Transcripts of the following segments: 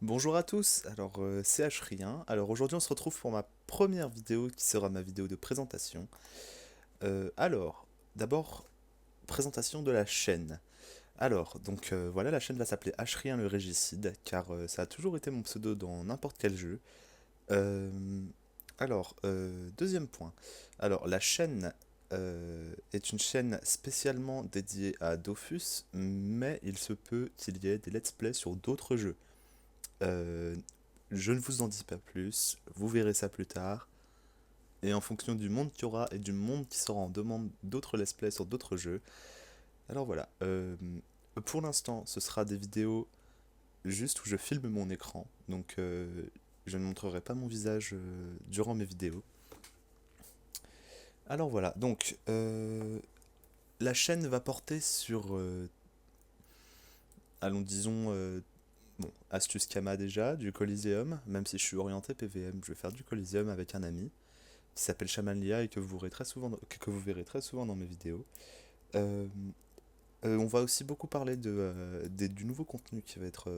Bonjour à tous, alors c'est H-Rien. Alors aujourd'hui on se retrouve pour ma première vidéo qui sera ma vidéo de présentation. Alors, d'abord, présentation de la chaîne. Alors, voilà, la chaîne va s'appeler H-Rien le Régicide, car ça a toujours été mon pseudo dans n'importe quel jeu. Euh, Deuxième point. Alors, la chaîne est une chaîne spécialement dédiée à Dofus, mais il se peut qu'il y ait des let's play sur d'autres jeux. Euh, je ne vous en dis pas plus, vous verrez ça plus tard. Et en fonction du monde qu'il y aura et du monde qui sera en demande d'autres let's play sur d'autres jeux. Alors voilà, pour l'instant ce sera des vidéos juste où je filme mon écran. Je ne montrerai pas mon visage durant mes vidéos. Alors voilà, la chaîne va porter sur, allons disons, bon, Astuce Kama déjà, du Coliseum, même si je suis orienté PVM, je vais faire du Coliseum avec un ami qui s'appelle Shamanlia et que vous verrez très souvent, que vous verrez très souvent dans mes vidéos. Euh, on va aussi beaucoup parler du nouveau contenu qui va être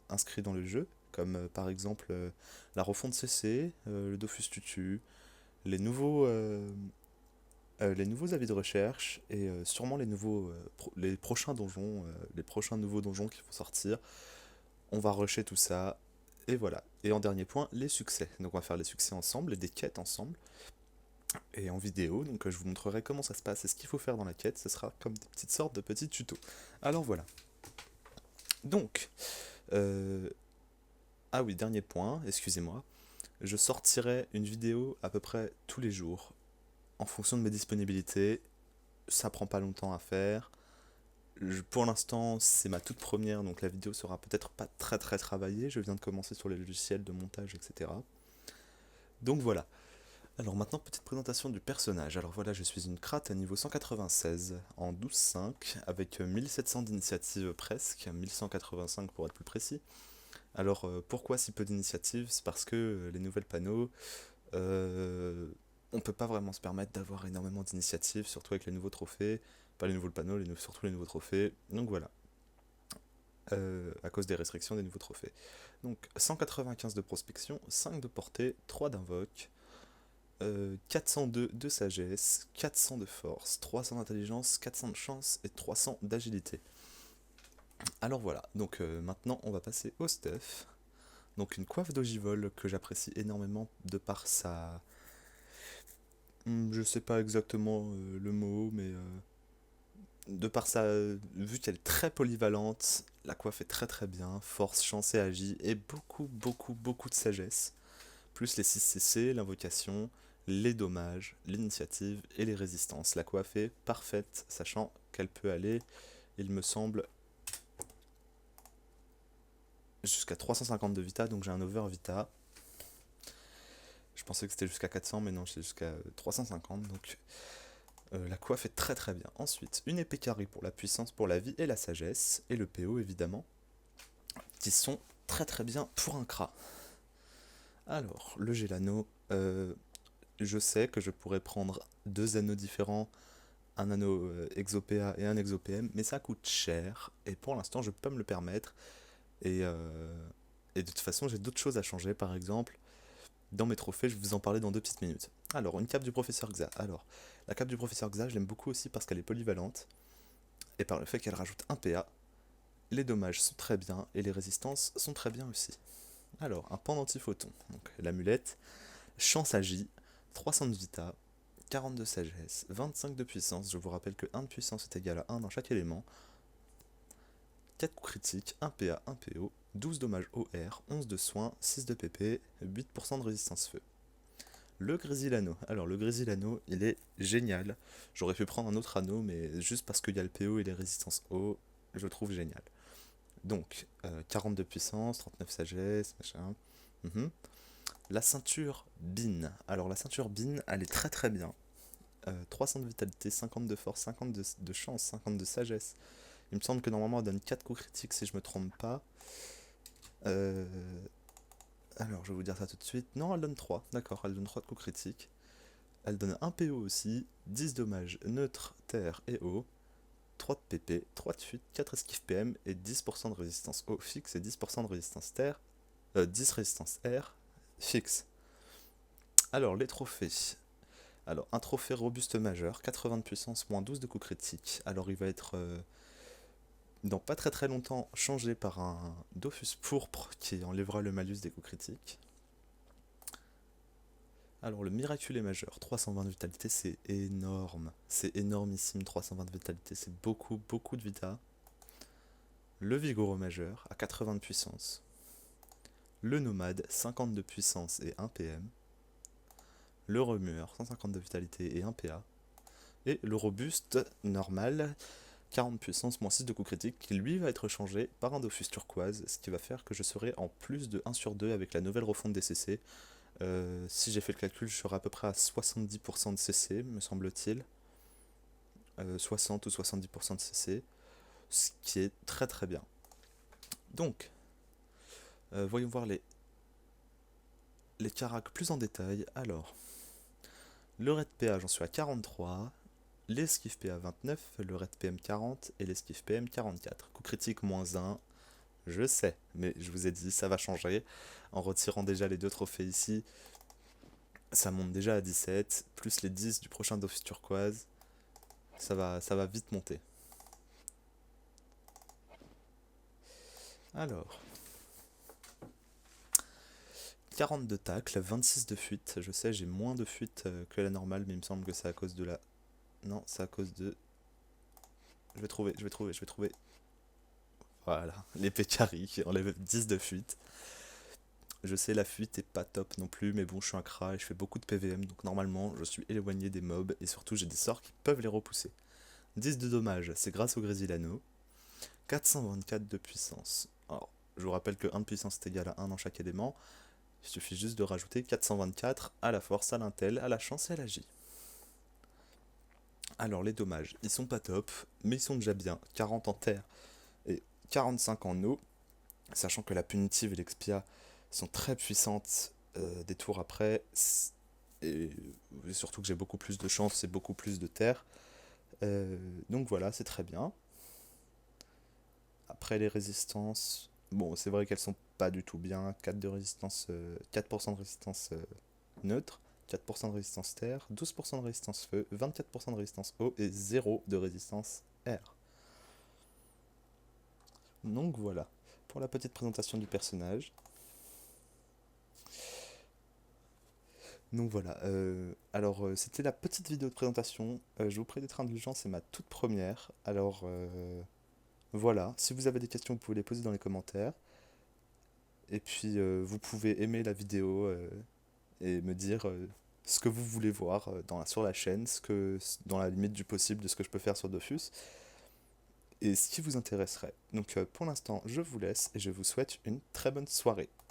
inscrit dans le jeu, comme par exemple la refonte CC, le Dofus Tutu, les les nouveaux avis de recherche et sûrement les prochains donjons, les prochains nouveaux donjons qui vont sortir. On va rusher tout ça et voilà. Et en dernier point, les succès. Donc on va faire les succès ensemble et des quêtes ensemble et en vidéo, je vous montrerai comment ça se passe et ce qu'il faut faire dans la quête, ce sera comme des petites sortes de petits tutos. Alors voilà. Donc, euh, ah oui, dernier point, excusez-moi, je sortirai une vidéo à peu près tous les jours, en fonction de mes disponibilités, ça prend pas longtemps à faire. Pour l'instant, c'est ma toute première, donc la vidéo sera peut-être pas très travaillée, je viens de commencer sur les logiciels de montage, etc. Donc voilà. Alors maintenant, petite présentation du personnage. Alors voilà, je suis une crate à niveau 196 en 12,5 avec 1700 d'initiative presque, 1185 pour être plus précis. Alors pourquoi si peu d'initiative? C'est parce que les nouvelles panneaux, euh, on peut pas vraiment se permettre d'avoir énormément d'initiatives, surtout avec les nouveaux trophées. Pas les nouveaux panneaux, surtout les nouveaux trophées. Donc voilà, à cause des restrictions des nouveaux trophées. Donc 195 de prospection, 5 de portée, 3 d'invoque, 402 de sagesse, 400 de force, 300 d'intelligence, 400 de chance et 300 d'agilité. Alors voilà, maintenant on va passer au stuff. Donc une coiffe d'ogival que j'apprécie énormément de par sa... Je sais pas exactement le mot, mais de par sa... Vu qu'elle est très polyvalente, la coiffe est très bien, force, chance et agi, et beaucoup de sagesse. Plus les 6 CC, l'invocation, les dommages, l'initiative et les résistances. La coiffe est parfaite, sachant qu'elle peut aller, il me semble, jusqu'à 350 de Vita, donc j'ai un over Vita. Je pensais que c'était jusqu'à 400, mais non, c'est jusqu'à 350, la coiffe est très bien. Ensuite, une épée carrée pour la puissance, pour la vie et la sagesse, et le PO évidemment, qui sont très bien pour un Kra. Alors, le Gelano, je sais que je pourrais prendre deux anneaux différents, un anneau ExoPA et un ExoPM, mais ça coûte cher, et pour l'instant je peux me le permettre, et, euh, et de toute façon j'ai d'autres choses à changer, par exemple, dans mes trophées, je vais vous en parler dans 2 petites minutes. Alors, une cape du professeur Xa. Alors, la cape du professeur Xa, je l'aime beaucoup aussi parce qu'elle est polyvalente, et par le fait qu'elle rajoute un PA, les dommages sont très bien, et les résistances sont très bien aussi. Alors, un pendentif-photon, donc l'amulette, chance agit, 300 de vita, 40 de sagesse, 25 de puissance, je vous rappelle que 1 de puissance est égal à 1 dans chaque élément, 4 coups critiques, 1 PA, 1 PO, 12 dommages OR, 11 de soins, 6 de PP, 8% de résistance feu. Le Grésilano. Alors le Grésilano, il est génial. J'aurais pu prendre un autre anneau, mais juste parce qu'il y a le PO et les résistances O, je le trouve génial. 40 de puissance, 39 sagesse, machin. Mhm. La ceinture Bin. Alors la ceinture Bin, elle est très bien. 300 de vitalité, 50 de force, 50 de chance, 50 de sagesse. Il me semble que normalement elle donne 4 coups critiques si je me trompe pas. Euh, alors je vais vous dire ça tout de suite. Non, elle donne 3. D'accord, elle donne 3 de coups critiques. Elle donne un PO aussi, 10 dommages neutre, terre et eau, 3 de PP, 3 de fuite, 4 esquives PM et 10% de résistance eau fixe et 10% de résistance terre. 10 résistance R, fixe. Alors, les trophées. Alors, un trophée robuste majeur, 80 de puissance, moins 12 de coups critiques. Alors, il va être, dans pas très très longtemps, changé par un Dofus pourpre qui enlèvera le malus des coups critiques. Alors, le miraculé majeur, 320 de vitalité, c'est énorme. C'est énormissime, 320 de vitalité, c'est beaucoup, beaucoup de vita. Le vigoureux majeur, à 80 de puissance. Le nomade, 50 de puissance et 1 PM. Le remueur, 150 de vitalité et 1 PA. Et le robuste normal, 40 de puissance, moins 6 de coups critiques, qui lui va être changé par un Dofus turquoise, ce qui va faire que je serai en plus de 1 sur 2 avec la nouvelle refonte des CC. Si j'ai fait le calcul, je serai à peu près à 70% de CC, me semble-t-il. 60 ou 70% de CC, ce qui est très très bien. Donc, voyons voir les caracs plus en détail. Alors, le raid PA, j'en suis à 43. L'esquive PA 29, le raid PM 40 et l'esquive PM 44. Coup critique moins 1, je sais, mais je vous ai dit, ça va changer. En retirant déjà les deux trophées ici, ça monte déjà à 17, plus les 10 du prochain Dofus turquoise, ça va vite monter. Alors, 42 tacles, 26 de fuite. Je sais, j'ai moins de fuite que la normale, mais il me semble que c'est à cause de la... Non, c'est à cause de... Je vais trouver. Voilà, l'épée carry qui enlève 10 de fuite. Je sais, la fuite est pas top non plus, mais bon, je suis un Kra et je fais beaucoup de PVM, donc normalement, je suis éloigné des mobs, et surtout, j'ai des sorts qui peuvent les repousser. 10 de dommage, c'est grâce au Grésilano. 424 de puissance. Alors, je vous rappelle que 1 de puissance est égal à 1 dans chaque élément. Il suffit juste de rajouter 424 à la force, à l'intel, à la chance et à la J. Alors, les dommages, ils sont pas top, mais ils sont déjà bien. 40 en terre et 45 en eau, sachant que la punitive et l'expia sont très puissantes des tours après, et surtout que j'ai beaucoup plus de chance et beaucoup plus de terre. Donc voilà, c'est très bien. Après les résistances, bon, c'est vrai qu'elles sont pas du tout bien. 4 de résistance, 4% de résistance neutre, 4% de résistance terre, 12% de résistance feu, 24% de résistance eau et 0 de résistance air. Donc voilà, pour la petite présentation du personnage. Donc voilà, alors c'était la petite vidéo de présentation. Je vous prie d'être indulgent, c'est ma toute première. Alors voilà, si vous avez des questions, vous pouvez les poser dans les commentaires. Et puis vous pouvez aimer la vidéo et me dire ce que vous voulez voir sur la chaîne, dans la limite du possible de ce que je peux faire sur Dofus, et ce qui vous intéresserait. Donc pour l'instant, je vous laisse et je vous souhaite une très bonne soirée.